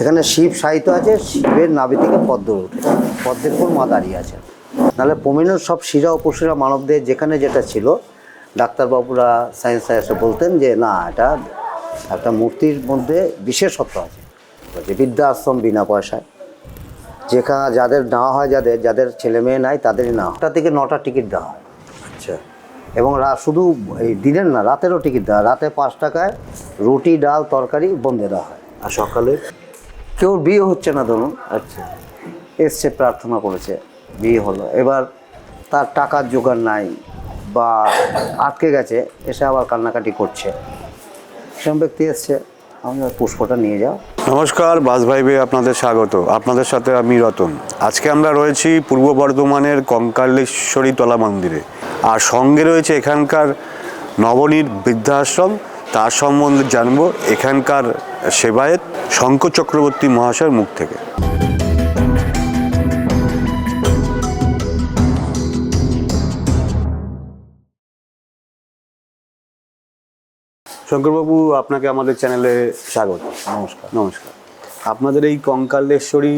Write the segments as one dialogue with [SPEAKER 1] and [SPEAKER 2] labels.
[SPEAKER 1] এখানে শিব সাহিত্য আছে, শিবের নাভি থেকে পদ্ম উঠেছে, পদ্মের উপর মা দাঁড়িয়ে আছেন। নাহলে প্রমিনের সব শিরা উপশিরা মানবদের যেখানে যেটা ছিল, ডাক্তারবাবুরা সায়েন্সে এসে বলতেন যে না, এটা একটা মূর্তির মধ্যে বিশেষত্ব আছে, যে বৃদ্ধা আশ্রম বিনা পয়সায়, যেখানে যাদের নেওয়া হয়, যাদের ছেলে মেয়ে নাই তাদেরই নেওয়া হয়। 8টা থেকে 9টা টিকিট দেওয়া হয়।
[SPEAKER 2] আচ্ছা।
[SPEAKER 1] এবং শুধু এই দিনের না, রাতেরও টিকিট দেওয়া হয়। রাতে 5 টাকায় রুটি ডাল তরকারি বন্ধে দেওয়া হয়।
[SPEAKER 2] আর সকালে
[SPEAKER 1] কেউ বিয়ে হচ্ছে না ধরুন,
[SPEAKER 2] আচ্ছা,
[SPEAKER 1] এসছে প্রার্থনা করেছে, বিয়ে হলো, এবার তার টাকার জোগাড় নাই বা আটকে গেছে, এসে আবার কান্নাকাটি করছে, সেরকম ব্যক্তি এসছে, আমি পুষ্পটা নিয়ে যাও।
[SPEAKER 2] নমস্কার, বাস ভাইবে আপনাদের স্বাগত। আপনাদের সাথে আমি রতন। আজকে আমরা রয়েছি পূর্ব বর্ধমানের কঙ্কালেশ্বরী তলা মন্দিরে, আর সঙ্গে রয়েছে এখানকার নবনীত বৃদ্ধাশ্রম। তার সম্বন্ধে জানবো এখানকার সেবায়েত শঙ্কর চক্রবর্তী মহাশয়ের মুখ থেকে। শঙ্করবাবু, আপনাকে আমাদের চ্যানেলে স্বাগত।
[SPEAKER 1] নমস্কার।
[SPEAKER 2] নমস্কার। আপনাদের এই কঙ্কালেশ্বরী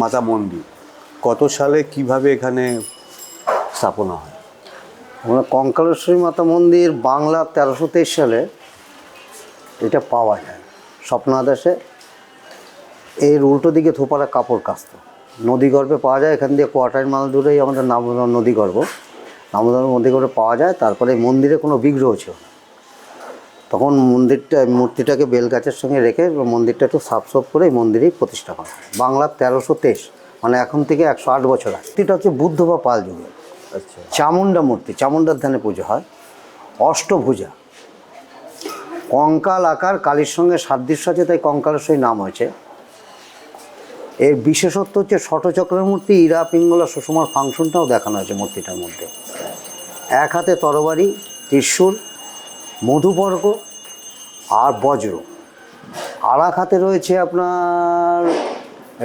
[SPEAKER 2] মাতা মন্দির কত সালে কিভাবে এখানে স্থাপনা হয়?
[SPEAKER 1] আমরা কঙ্কালেশ্বরী মাতা মন্দির বাংলা 1323 সালে এটা পাওয়া যায় স্বপ্নাদেশে। এর উল্টো দিকে থোপারা কাপড় কাস্ত নদীগর্ভে পাওয়া যায়। এখান দিয়ে কোয়ার্টার মাইল দূরেই আমাদের নদীগর্ভ, দামোদর নদীগর্ভে পাওয়া যায়। তারপরে মন্দিরে কোনো বিগ্রহ ছিল না, তখন মূর্তিটাকে বেলগাছের সঙ্গে রেখে মন্দিরটা একটু সাফ করে এই মন্দিরেই প্রতিষ্ঠা করা হয়। বাংলা 1323, মানে এখন থেকে 108 বছর আগে। মূর্তিটা হচ্ছে বুদ্ধ বা পাল যুগে।
[SPEAKER 2] আচ্ছা।
[SPEAKER 1] চামুণ্ডা মূর্তি, চামুণ্ডার ধ্যানে পুজো হয়। অষ্টভুজা, কঙ্কাল আকার, কালীর সঙ্গে সাদৃশ্য আছে, তাই কঙ্কালেশ্বরী নাম হয়েছে। এর বিশেষত্ব হচ্ছে ষটচক্রের মূর্তি, ইরা পিঙ্গলা সুষমার ফাংশনটাও দেখানো হয়েছে মূর্তিটার মধ্যে। এক হাতে তরবারি, ত্রিশূল, মধুপর্ক আর বজ্র। আর এক হাতে রয়েছে আপনার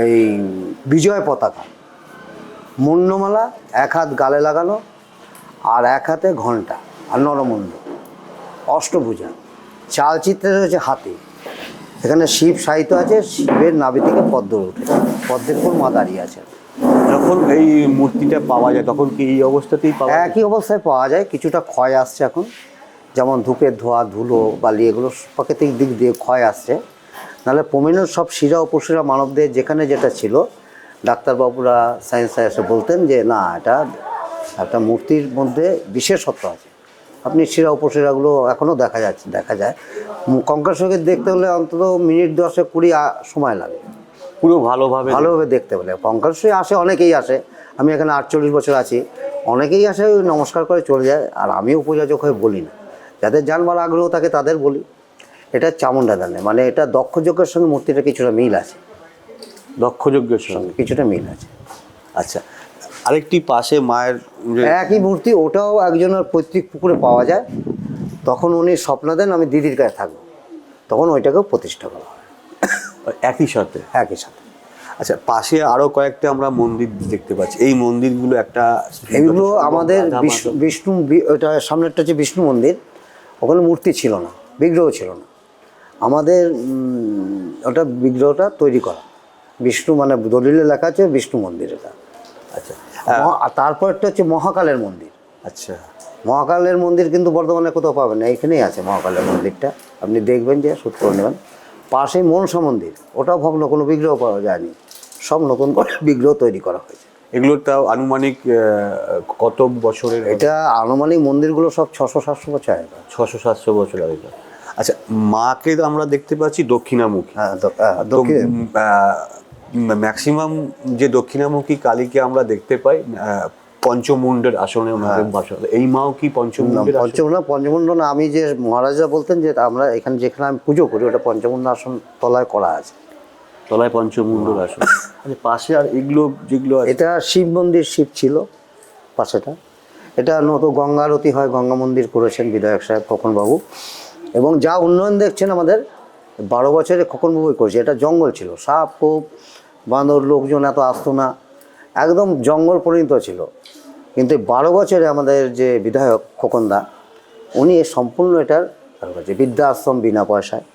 [SPEAKER 1] এই বিজয় পতাকা, মুন্ডমালা, এক হাত গালে লাগানো, আর এক হাতে ঘণ্টা আর নরমুণ্ড। অষ্টভুজা, চালচিত্রে রয়েছে হাতি। এখানে শিব সাহিত্য আছে, শিবের নাভি থেকে পদ্ম উঠেছে, পদ্মের উপর মা দাঁড়িয়ে আছেন।
[SPEAKER 2] যখন এই মূর্তিটা পাওয়া যায় তখন কি এই অবস্থাতেই পাওয়া যায়?
[SPEAKER 1] একই অবস্থায় পাওয়া যায়, কিছুটা ক্ষয় আসছে এখন, যেমন ধূপের ধোয়া, ধুলো, বালি, এগুলো প্রাকৃতিক দিক দিয়ে ক্ষয় আসছে। নাহলে প্রমিনের সব শিরা উপশিরা মানবদের যেখানে যেটা ছিল, ডাক্তারবাবুরা সায়েন্সে এসে বলতেন যে না, এটা একটা মূর্তির মধ্যে বিশেষত্ব আছে। আপনি শিরা উপশিরাগুলো এখনও দেখা যায়। কঙ্কালেশ্বরীকে দেখতে হলে অন্তত মিনিট 10-20 সময় লাগে
[SPEAKER 2] পুরো ভালোভাবে
[SPEAKER 1] দেখতে পেলে। কঙ্কালেশ্বরী আসে, অনেকেই আসে। আমি এখানে 48 বছর আছি, অনেকেই আসে, নমস্কার করে চলে যায়। আর আমিও উপযাচক হয়ে বলি না, যাদের জানবার আগ্রহ থাকে তাদের বলি। এটা চামুণ্ডা দানে, মানে এটা দক্ষযজ্ঞের সঙ্গে মূর্তিটা কিছুটা মিল আছে,
[SPEAKER 2] দক্ষযজ্ঞের সঙ্গে
[SPEAKER 1] কিছুটা মিল আছে।
[SPEAKER 2] আচ্ছা, আরেকটি পাশে মায়ের
[SPEAKER 1] একই মূর্তি, ওটাও একজনের পৈতৃক পুকুরে পাওয়া যায়। তখন উনি স্বপ্ন দেন আমি দিদির কাছে থাকবো, তখন ওইটাকেও প্রতিষ্ঠা করা হয়
[SPEAKER 2] একই সাথে। আচ্ছা, পাশে আরো কয়েকটা আমরা মন্দির দেখতে পাচ্ছি। এই মন্দিরগুলো
[SPEAKER 1] এইগুলো আমাদের বিষ্ণু, ওটা সামনেরটা হচ্ছে বিষ্ণু মন্দির। ওখানে মূর্তি ছিল না, বিগ্রহ ছিল না। আমাদের ওটা বিগ্রহটা তৈরি করা, বিষ্ণু, মানে দলিলে লেখা আছে বিষ্ণু মন্দির এটা।
[SPEAKER 2] আচ্ছা।
[SPEAKER 1] আর তারপরটা হচ্ছে মহাকালের মন্দির।
[SPEAKER 2] আচ্ছা,
[SPEAKER 1] মহাকালের মন্দির কিন্তু বর্ধমানে কোথাও পাবেন না, এইখানেই আছে মহাকালের মন্দিরটা। আপনি দেখবেন যে শুট করে নেবেন। পাশেই মনসা মন্দির, ওটাও ভগ্ন, কোনো বিগ্রহ পাওয়া যায়নি, সব নতুন করে বিগ্রহ তৈরি করা হয়েছে।
[SPEAKER 2] এগুলোর তাও আনুমানিক কত বছরের?
[SPEAKER 1] এটা আনুমানিক মন্দিরগুলো সব 600-700 বছর আগে,
[SPEAKER 2] 600-700 বছর আগে। আচ্ছা, মাকে আমরা দেখতে পাচ্ছি দক্ষিণামুখী।
[SPEAKER 1] হ্যাঁ,
[SPEAKER 2] ম্যাক্সিমাম যে দক্ষিণামুখী কালীকে আমরা দেখতে পাই পঞ্চমুণ্ডের আসনে ওনাদের বাসা। এই মাও কি
[SPEAKER 1] পঞ্চমুণ্ড না, আমি যে মহারাজা বলতেন যে আমরা এখানে যেখানে আমি পুজো করি, ওটা পঞ্চমুণ্ড আসন তলায় করা আছে,
[SPEAKER 2] তলায় পঞ্চমুণ্ডের আসন। আচ্ছা, পাশে আর এগুলো যেগুলো,
[SPEAKER 1] এটা শিব মন্দির, শিব ছিল পাশেটা। এটা নতুন গঙ্গা আরতি হয়, গঙ্গা মন্দির করেছেন বিধায়ক সাহেব খোকনবাবু। এবং যা উন্নয়ন দেখছেন আমাদের 12 বছরে খোকনবাবুই করেছে। এটা জঙ্গল ছিল, সাপ কোপ বাঁদর, লোকজন এত আসতো না, একদম জঙ্গল পরিণত ছিল। কিন্তু 12 বছরে আমাদের যে বিধায়ক খোকনদা, উনি সম্পূর্ণ এটার বৃদ্ধা আশ্রম বিনা পয়সায়,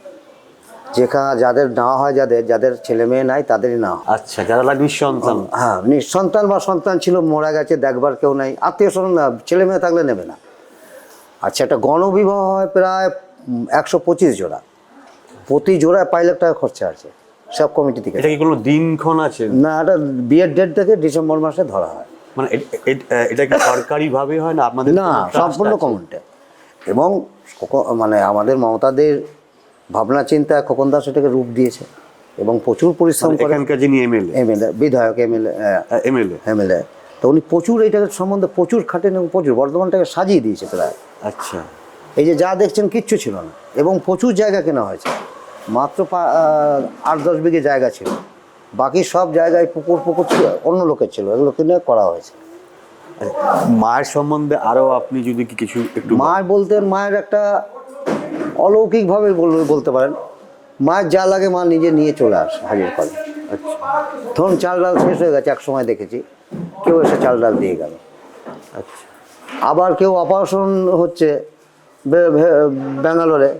[SPEAKER 1] যেখানে যাদের নেওয়া হয়, যাদের ছেলে মেয়ে নাই তাদেরই নেওয়া হয়।
[SPEAKER 2] আচ্ছা, যারা নিঃসন্তান।
[SPEAKER 1] হ্যাঁ, নিঃসন্তান বা সন্তান ছিল, মারা গেছে, দেখবার কেউ নাই, আত্মীয় স্বজন না, ছেলে মেয়ে থাকলে নেবে না। আচ্ছা, একটা গণবিবাহ হয় প্রায় 125 জোড়া, প্রতি জোড়ায় 5 লাখ টাকা খরচা আছে সব কমিটি থেকে।
[SPEAKER 2] এটা কি কোনো দিনক্ষণ আছে?
[SPEAKER 1] না, এটা বিয়ের ডেট থেকে ডিসেম্বর মাসে ধরা হয়।
[SPEAKER 2] মানে এটা কি সরকারিভাবে হয় না আপনাদের?
[SPEAKER 1] না, সম্পূর্ণ কমিটি। এবং মানে আমাদের মমতাদের ভাবনা চিন্তা খোকন দাস এটাকে রূপ দিয়েছে এবং প্রচুর পরিশ্রম করে।
[SPEAKER 2] এখানকার যিনি এমএলএ
[SPEAKER 1] বিধায়ক এমএলএ, তো উনি প্রচুর এইটার সম্বন্ধে প্রচুর খাটেন এবং প্রচুর বর্ধমানটাকে সাজিয়ে দিয়েছে প্রায়।
[SPEAKER 2] আচ্ছা,
[SPEAKER 1] এই যে যা দেখছেন কিচ্ছু ছিল না, এবং প্রচুর জায়গা কেনা হয়েছে, মাত্র 8-10 বিঘে জায়গা ছিল, বাকি সব জায়গায় পুকুর ছিল, অন্য লোকের ছিল, এগুলো কিনে করা হয়েছে।
[SPEAKER 2] মায়ের সম্বন্ধে আরো আপনি যদি কিছু একটু।
[SPEAKER 1] মায়ের বলতে, মায়ের একটা অলৌকিকভাবে বলতে পারেন, মায়ের যা লাগে মা নিজে নিয়ে চলে আসে, হাজির করে।
[SPEAKER 2] আচ্ছা,
[SPEAKER 1] ধরুন চাল ডাল শেষ হয়ে গেছে, এক সময় দেখেছি কেউ এসে চাল ডাল দিয়ে গেল।
[SPEAKER 2] আচ্ছা,
[SPEAKER 1] আবার কেউ অপারেশন হচ্ছে ব্যাঙ্গালোরে,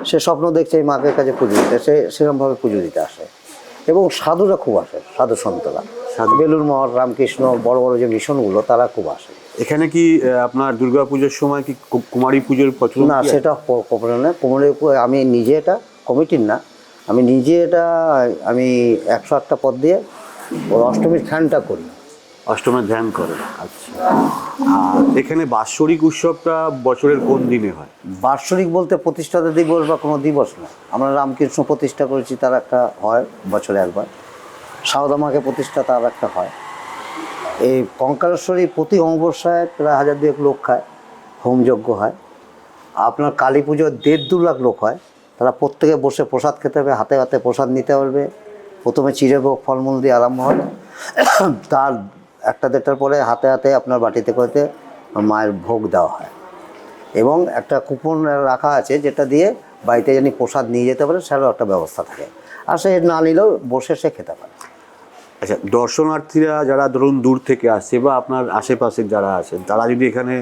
[SPEAKER 1] সে স্বপ্ন দেখছে এই মাকে কাছে পুজো দিতে, সে সেরকমভাবে পুজো দিতে আসে। এবং সাধুরা খুব আসে, সাধু সন্তরা, বেলুর মঠ, রামকৃষ্ণ, বড় বড় যে মিশনগুলো, তারা খুব আসে।
[SPEAKER 2] এখানে কি আপনার দুর্গা পুজোর সময় কি কুমারী পুজোর প্রচলন?
[SPEAKER 1] না, সেটা কুমারী, আমি নিজে, এটা কমিটির না, আমি নিজে এটা, আমি 108টা পদ দিয়ে ওই অষ্টমীর ধ্যানটা করি।
[SPEAKER 2] অষ্টমের ধ্যান করেন? আচ্ছা। আর এখানে বাৎসরিক উৎসবটা বছরের কোন দিনে হয়?
[SPEAKER 1] বাৎসরিক বলতে প্রতিষ্ঠাতা দিবস বা কোনো দিবস না, আমরা রামকৃষ্ণ প্রতিষ্ঠা করেছি, তার একটা হয় বছরে একবার, সারদামাকে প্রতিষ্ঠা, তার একটা হয়। এই কঙ্কালেশ্বরী প্রতি অমাবস্যায় প্রায় 1000-2 লোক খায়, হোমযজ্ঞ হয়। আপনার কালী পুজোর 1.5-2 লাখ লোক হয়, তারা প্রত্যেকে বসে প্রসাদ খেতে হবে, হাতে হাতে প্রসাদ নিতে পারবে। প্রথমে চিড়েভোগ ফলমূল দিয়ে আরম্ভ হয়, তার 1টা-1.5টার পরে হাতে হাতে আপনার বাটিতে করতে মায়ের ভোগ দেওয়া হয়। এবং একটা কুপন রাখা আছে, যেটা দিয়ে বাড়িতে যিনি প্রসাদ নিয়ে যেতে পারে সেটারও একটা ব্যবস্থা থাকে, আর সে না নিলেও বসে সে খেতে পারে।
[SPEAKER 2] আচ্ছা, দর্শনার্থীরা যারা ধরুন দূর থেকে আসছে বা আপনার আশেপাশে যারা আছেন, তারা যদি এখানে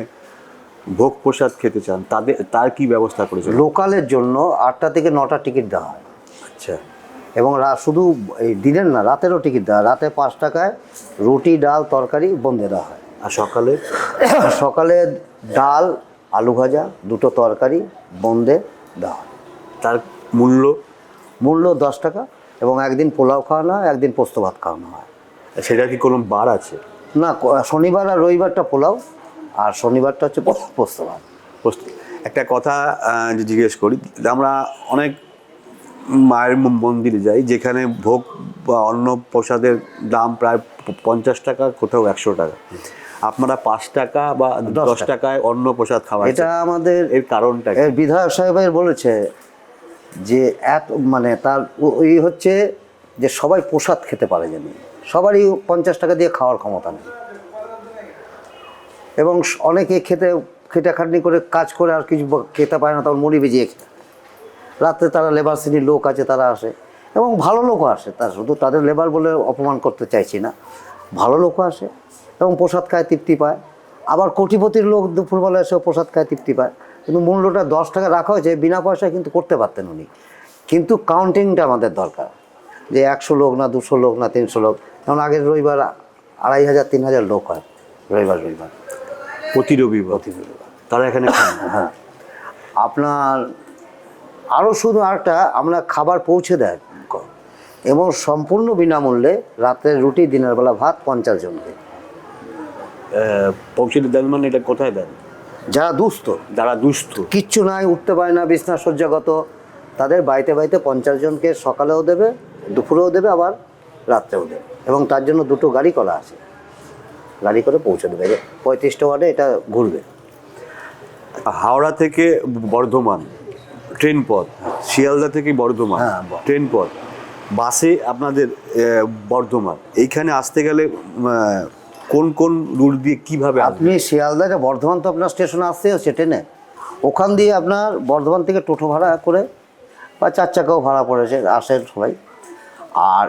[SPEAKER 2] ভোগ প্রসাদ খেতে চান, তার কি ব্যবস্থা করেছে?
[SPEAKER 1] লোকালের জন্য 8টা থেকে 9টা টিকিট দেওয়া হয়।
[SPEAKER 2] আচ্ছা,
[SPEAKER 1] এবং শুধু এই দিনের না, রাতেরও টিকিট দেওয়া হয়। রাতে 5 টাকায় রুটি, ডাল, তরকারি বন্ধে দেওয়া হয়।
[SPEAKER 2] আর সকালে?
[SPEAKER 1] সকালে ডাল, আলু ভাজা, 2টো তরকারি বন্ধে দেওয়া হয়।
[SPEAKER 2] তার মূল্য
[SPEAKER 1] 10 টাকা, এবং একদিন পোলাও খাওয়ানো হয়, একদিন পোস্ত ভাত খাওয়ানো হয়।
[SPEAKER 2] সেটা কি কোনো বার আছে?
[SPEAKER 1] না, শনিবার আর রবিবারটা পোলাও, আর শনিবারটা হচ্ছে পোস্ত ভাত।
[SPEAKER 2] একটা কথা জিজ্ঞেস করি, আমরা অনেক মায়ের মন্দিরে যাই যেখানে ভোগ বা অন্ন প্রসাদের দাম প্রায় 50 টাকা, কোথাও 100 টাকা। আপনারা 5 টাকা বা 10 টাকায় অন্ন প্রসাদ খাওয়া,
[SPEAKER 1] এটা আমাদের
[SPEAKER 2] এর কারণটা?
[SPEAKER 1] এর বিধায়ক সাহেবের বলেছে যে মানে তার ওই হচ্ছে যে সবাই প্রসাদ খেতে পারে, যেন সবারই 50 টাকা দিয়ে খাওয়ার ক্ষমতা নেই, এবং অনেকে খেটাখাটনি করে কাজ করে আর কিছু খেতে পারে না, তখন মুড়ি ভিজিয়ে খেতে। রাত্রে তারা লেবার শ্রেণীর লোক আছে, তারা আসে, এবং ভালো লোকও আসে, তার শুধু তাদের লেবার বলে অপমান করতে চাইছি না, ভালো লোকও আসে এবং প্রসাদ খায়, তৃপ্তি পায়। আবার কোটিপতির লোক দুপুরবেলা এসেও প্রসাদ খায়, তৃপ্তি পায়। কিন্তু মূল্যটা 10 টাকা রাখা হয়েছে, বিনা পয়সায় কিন্তু করতে পারতেন উনি। কিন্তু কাউন্টিংটা আমাদের দরকার, যে 100 লোক না, 200 লোক না, 300 লোক। যেমন আগের রবিবার 2500-3000 লোক হয়, রবিবার
[SPEAKER 2] প্রতি রবিবার তারা এখানে খান।
[SPEAKER 1] হ্যাঁ, আপনার আরও শুধু আরেকটা, আমরা খাবার পৌঁছে দেয় এবং সম্পূর্ণ বিনামূল্যে, রাতের রুটি, দিনের বেলা ভাত, 50 জনকে
[SPEAKER 2] পৌঁছে দেন। মানে এটা কোথায় দেন?
[SPEAKER 1] যারা দুস্থ, কিচ্ছু নাই, উঠতে পারে না, বিছনা শয্যাগত, তাদের বাড়িতে 50 জনকে সকালেও দেবে, দুপুরেও দেবে, আবার রাত্রেও দেবে। এবং তার জন্য 2টো গাড়ি করা আছে, গাড়ি করে পৌঁছে দেবে। 35টা ওয়ার্ডে এটা ঘুরবে।
[SPEAKER 2] হাওড়া থেকে বর্ধমান ট্রেন পথ, শিয়ালদা থেকে বর্ধমান ট্রেন পথ, বাসে আপনাদের বর্ধমান। এইখানে আসতে গেলে কোন কোন রুট দিয়ে কীভাবে?
[SPEAKER 1] আপনি শিয়ালদা বর্ধমান তো আপনার স্টেশনে আসতে হচ্ছে ট্রেনে, ওখান দিয়ে আপনার বর্ধমান থেকে টোটো ভাড়া করে বা 4 চাকাও ভাড়া পড়েছে, আসেন সবাই। আর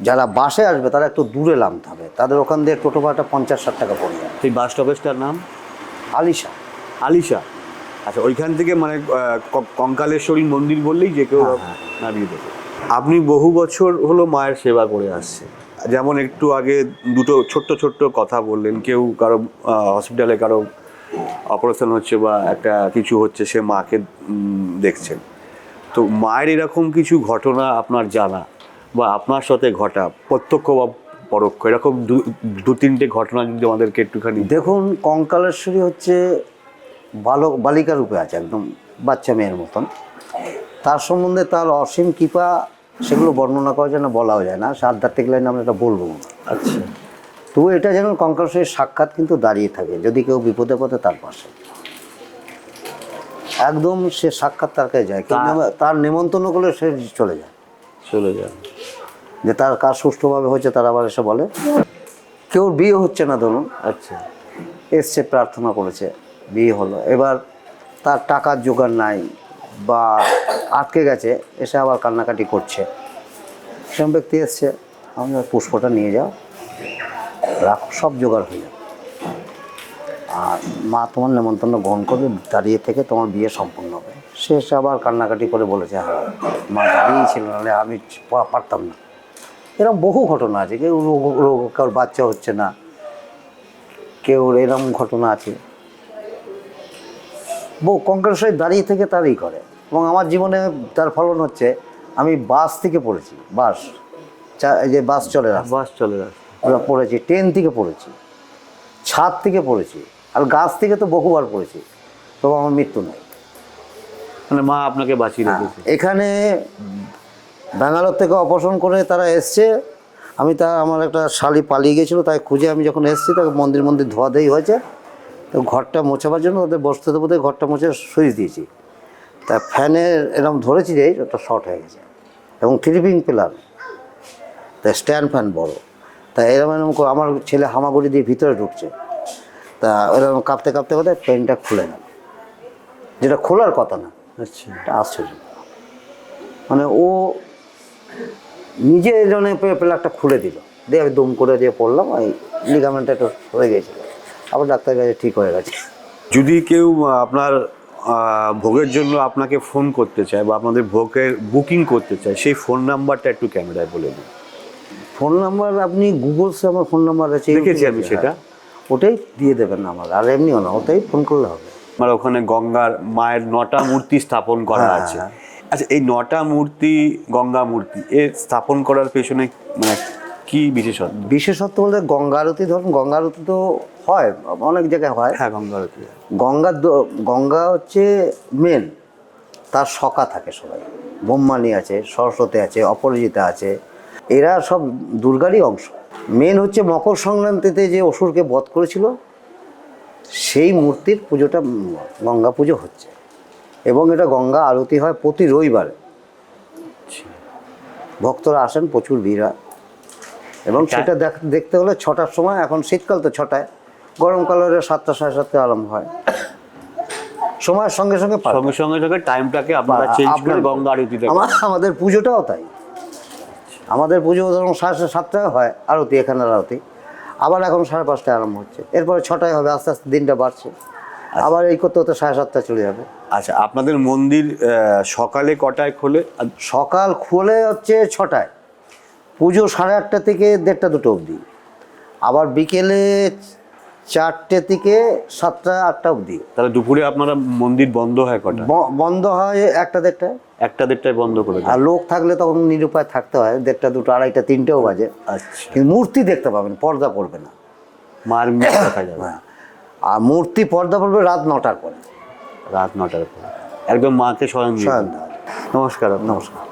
[SPEAKER 1] যারা বাসে আসবে তারা একটু দূরে নামতে হবে, তাদের ওখান দিয়ে টোটো ভাড়াটা 50-60 টাকা পড়ে যায়।
[SPEAKER 2] সেই বাস স্টপেজটার নাম
[SPEAKER 1] আলিশা।
[SPEAKER 2] আচ্ছা, ওইখান থেকে মানে কঙ্কালেশ্বরী মন্দির বললেই যে কেউ নামিয়ে দেবে। আপনি বহু বছর হলো মায়ের সেবা করে আসছেন, যেমন একটু আগে দুটো ছোট্ট ছোট্ট কথা বললেন, কেউ কারো হসপিটালে কারো অপারেশন হচ্ছে বা একটা কিছু হচ্ছে, সে মাকে দেখছেন। তো মায়ের এরকম কিছু ঘটনা আপনার জানা বা আপনার সাথে ঘটা প্রত্যক্ষ বা পরোক্ষ, এরকম দু তিনটে ঘটনা যদি আমাদেরকে একটুখানি।
[SPEAKER 1] দেখুন, কঙ্কালেশ্বরী হচ্ছে বালিকা রূপে আছে, একদম বাচ্চা মেয়ের মতন। তার সম্বন্ধে তার অসীম কৃপা, সেগুলো বর্ণনা করা যায় না, বলাও যায় না, সে আধ্যাত্মিক লাইনে আমরা এটা বলবো না।
[SPEAKER 2] আচ্ছা,
[SPEAKER 1] তবু এটা যেন কঙ্কালেশ্বরীর সাক্ষাৎ কিন্তু দাঁড়িয়ে থাকে, যদি কেউ বিপদে পথে তার পাশে একদম সে সাক্ষাৎ তার কাছে যায়, তার নেমন্তন্ন করলে সে চলে যায়। যে তার কাজ সুষ্ঠুভাবে হয়েছে, তারা আবার এসে বলে। কেউ বিয়ে হচ্ছে না ধরুন,
[SPEAKER 2] আচ্ছা,
[SPEAKER 1] এসছে প্রার্থনা করেছে, বিয়ে হলো, এবার তার টাকার জোগাড় নাই বা আটকে গেছে, এসে আবার কান্নাকাটি করছে, সেরকম ব্যক্তি এসছে, আমি পুষ্পটা নিয়ে যাও, রাখো, সব জোগাড় হয়ে যাবে, আর মা তোমার নেমন্তন্ন গ্রহণ করবে, দাঁড়িয়ে থেকে তোমার বিয়ে সম্পূর্ণ হবে। সে এসে আবার কান্নাকাটি করে বলেছে, হ্যাঁ মা দাঁড়িয়েই ছিল, নাহলে আমি পারতাম না। এরকম বহু ঘটনা আছে, কেউ কারোর বাচ্চা হচ্ছে না, কেউ এরকম ঘটনা আছে। কঙ্কালেশ্বরী দাঁড়িয়ে থেকে তারই করে। এবং আমার জীবনে তার ফলন হচ্ছে, আমি বাস থেকে পড়েছি, এই যে বাস চলে পড়েছি, ট্রেন থেকে পড়েছি, ছাদ থেকে পড়েছি, আর গাছ থেকে তো বহুবার পড়েছি, তবু আমার মৃত্যু নেই।
[SPEAKER 2] মানে মা আপনাকে বাঁচিয়ে রেখেছে।
[SPEAKER 1] এখানে ব্যাঙ্গালোর থেকে অপারেশন করে তারা এসছে, আমার একটা শালি পালিয়ে গেছিলো, তাই খুঁজে আমি যখন এসেছি, তাকে মন্দির ধোয়াধুয়ি হয়েছে, তো ঘরটা মোছাবার জন্য ওদের বসতে দেবো, ঘরটা মুছে সুইচ দিয়েছি, তা ফ্যানের এরকম ধরেছি যে ওটা শর্ট হয়ে গেছে, এবং থ্রিপিং পিলার, তাই স্ট্যান্ড ফ্যান বড়, তা এরকম আমার ছেলে হামাগুড়ি দিয়ে ভিতরে ঢুকছে, তা এরকম কাঁপতে কাঁপতে পেনটা খুলে গেল, যেটা খোলার কথা না।
[SPEAKER 2] আচ্ছা,
[SPEAKER 1] এটা আশ্চর্য, মানে ও নিজে জন্য প্লাগটা খুলে দিল, দিয়ে আমি দুম করে দিয়ে পড়লাম, ওই লিগামেন্টটা একটু হয়ে গেছিলো, আবার ডাক্তার কাছে ঠিক হয়ে গেছে।
[SPEAKER 2] যদি কেউ আপনার ভোগের জন্য আপনাকে ফোন করতে চায় বা আপনাদের ভোগের বুকিং করতে চায়, সেই ফোন নাম্বারটা একটু ক্যামেরায় বলে দিন।
[SPEAKER 1] ফোন নাম্বার আপনি গুগলসে আমার ফোন নাম্বার আছে,
[SPEAKER 2] দেখেছি আমি সেটা,
[SPEAKER 1] ওটাই দিয়ে দেবেন আমার, আর এমনিও না, ওটাই ফোন করলে হবে।
[SPEAKER 2] আমার ওখানে গঙ্গার মায়ের 9টা মূর্তি স্থাপন করা আছে। আচ্ছা, এই 9টা মূর্তি, গঙ্গা মূর্তি, এর স্থাপন করার পেছনে মানে কি
[SPEAKER 1] বিশেষত্ব বলতে, গঙ্গা আরতি, ধরুন গঙ্গা আরতি তো হয় অনেক জায়গায় হয়।
[SPEAKER 2] হ্যাঁ, গঙ্গা আরতি।
[SPEAKER 1] গঙ্গা হচ্ছে মেন, তার সখা থাকে সবাই, ব্রহ্মাণী আছে, সরস্বতী আছে, অপরাজিতা আছে, এরা সব দুর্গারই অংশ। মেন হচ্ছে মকর সংক্রান্তিতে যে অসুরকে বধ করেছিল, সেই মূর্তির পুজোটা গঙ্গা পুজো হচ্ছে, এবং এটা গঙ্গা আরতি হয় প্রতি রবিবারে। ভক্তরা আসেন, প্রচুর ভিড় হয়, এবং সেটা দেখতে হলে 6টার সময়, এখন শীতকাল তো 6টায়, গরমকাল হলে 7টা সাড়ে 7টায় আরম্ভ হয়। সময়ের সঙ্গে সঙ্গে
[SPEAKER 2] টাইমটাকে আপনারা চেঞ্জ করে গঙ্গা আরতিতে।
[SPEAKER 1] আমাদের পুজোটাও তাই, আমাদের পুজো ধরুন 7:30টায় হয় আরতি, এখানের আরতি, আবার এখন 5:30টায় আরম্ভ হচ্ছে, এরপরে 6টায় হবে, আস্তে আস্তে দিনটা বাড়ছে, আবার এই করতে 7:30 চলে যাবে।
[SPEAKER 2] আচ্ছা, আপনাদের মন্দির সকালে কটায় খোলে?
[SPEAKER 1] সকাল খোলে হচ্ছে 6টায়, পুজো 8:30 থেকে 1:30 2টো অবধি, আবার বিকেলে 4টে থেকে 7টা 8টা অবধি।
[SPEAKER 2] তাহলে দুপুরে আপনারা মন্দির বন্ধ হয় কটা?
[SPEAKER 1] বন্ধ হয় 1টা 1:30টায়
[SPEAKER 2] বন্ধ করে।
[SPEAKER 1] আর লোক থাকলে তখন নিরুপায় থাকতে হয়, 1:30 2টো 2:30 3টেও বাজে।
[SPEAKER 2] আচ্ছা,
[SPEAKER 1] কিন্তু মূর্তি দেখতে পাবেন, পর্দা পড়বে না,
[SPEAKER 2] মার মুখ দেখা যাবে।
[SPEAKER 1] আর মূর্তি পর্দা পড়বে রাত 9টার পরে।
[SPEAKER 2] রাত 9টার পরে একদম মাকে স্বয়ং।
[SPEAKER 1] নমস্কার।
[SPEAKER 2] নমস্কার।